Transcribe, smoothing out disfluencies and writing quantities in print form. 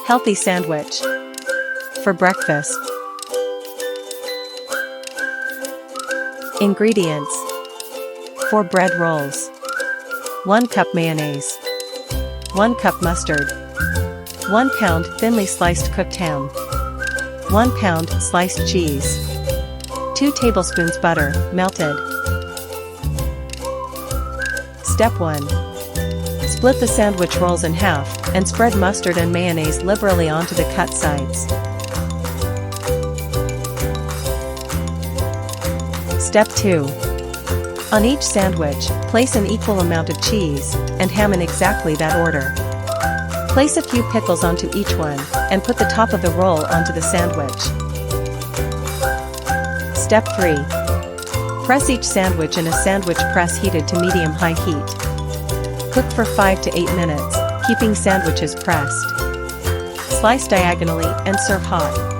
Healthy sandwich. For breakfast. Ingredients. 4 bread rolls. 1 cup mayonnaise. 1 cup mustard. 1 pound thinly sliced cooked ham. 1 pound sliced cheese. 2 tablespoons butter, melted. Step 1. Split the sandwich rolls in half, and spread mustard and mayonnaise liberally onto the cut sides. Step 2. On each sandwich, place an equal amount of cheese and ham in exactly that order. Place a few pickles onto each one, and put the top of the roll onto the sandwich. Step 3. Press each sandwich in a sandwich press heated to medium-high heat. Cook for 5 to 8 minutes, keeping sandwiches pressed. Slice diagonally and serve hot.